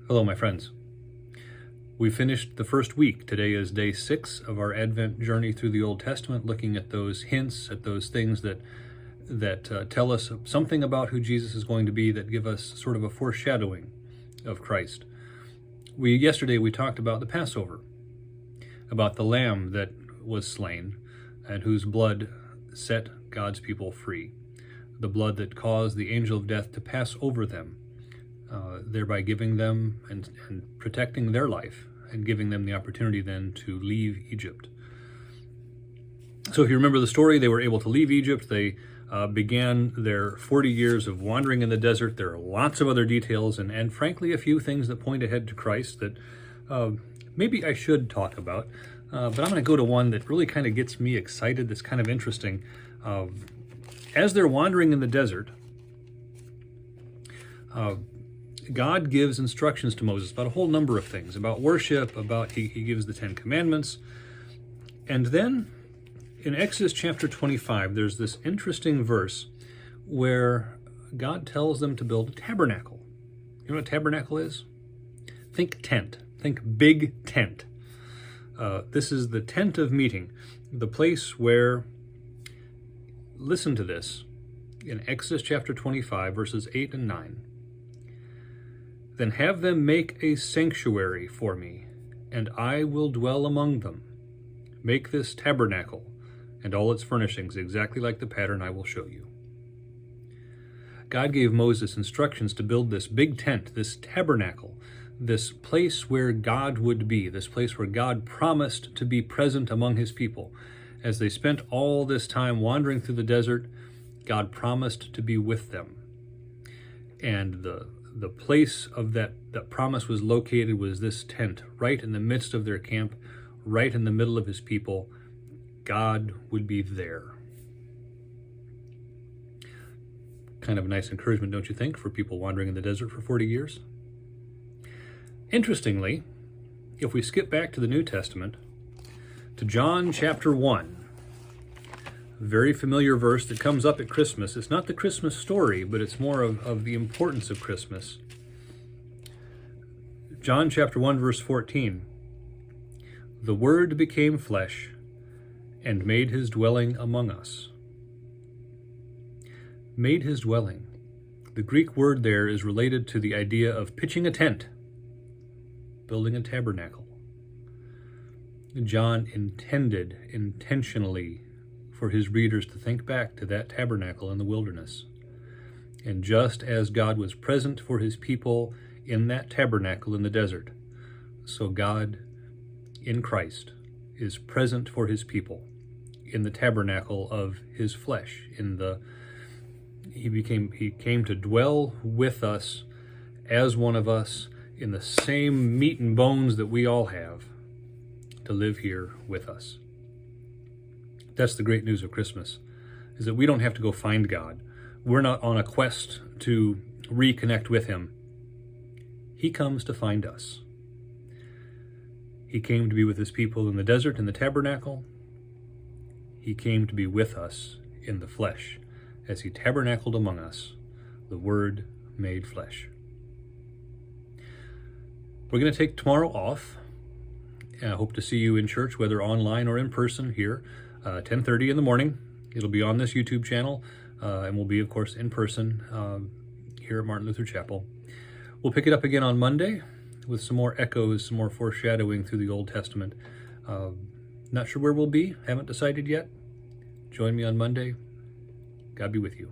Hello, my friends. We finished the first week. Today is day 6 of our Advent journey through the Old Testament, looking at those hints, at those things that tell us something about who Jesus is going to be, that give us sort of a foreshadowing of Christ. Yesterday we talked about the Passover, about the lamb that was slain and whose blood set God's people free, the blood that caused the angel of death to pass over them, thereby giving them and protecting their life and giving them the opportunity then to leave Egypt. So if you remember the story, they were able to leave Egypt. They began their 40 years of wandering in the desert. There are lots of other details and frankly, a few things that point ahead to Christ that maybe I should talk about. But I'm going to go to one that really kind of gets me excited, that's kind of interesting. As they're wandering in the desert, God gives instructions to Moses about a whole number of things, about worship, about he gives the 10 Commandments. And then in Exodus chapter 25, there's this interesting verse where God tells them to build a tabernacle. You know what a tabernacle is? Think tent. Think big tent. This is the tent of meeting, the place where, listen to this, in Exodus chapter 25, verses 8 and 9. Then have them make a sanctuary for me, and I will dwell among them. Make this tabernacle and all its furnishings exactly like the pattern I will show you. God gave Moses instructions to build this big tent, this tabernacle, this place where God would be, this place where God promised to be present among his people. As they spent all this time wandering through the desert, God promised to be with them. And the place of that promise was located was this tent, right in the midst of their camp, right in the middle of his people. God would be there. Kind of a nice encouragement, don't you think, for people wandering in the desert for 40 years? Interestingly, if we skip back to the New Testament, to John chapter 1, a very familiar verse that comes up at Christmas. It's not the Christmas story, but it's more of the importance of Christmas. John chapter 1, verse 14. The Word became flesh and made his dwelling among us. Made his dwelling. The Greek word there is related to the idea of pitching a tent, building a tabernacle. John intended intentionally for his readers to think back to that tabernacle in the wilderness. And just as God was present for his people in that tabernacle in the desert, so God in Christ is present for his people in the tabernacle of his flesh. He came to dwell with us as one of us in the same meat and bones that we all have, to live here with us. That's the great news of Christmas, is that we don't have to go find God. We're not on a quest to reconnect with him. He comes to find us. He came to be with his people in the desert, in the tabernacle. He came to be with us in the flesh, as he tabernacled among us, the Word made flesh. We're going to take tomorrow off. I hope to see you in church, whether online or in person here, 10:30 in the morning. It'll be on this YouTube channel, and we'll be, of course, in person here at Martin Luther Chapel. We'll pick it up again on Monday with some more echoes, some more foreshadowing through the Old Testament. Not sure where we'll be, haven't decided yet. Join me on Monday. God be with you.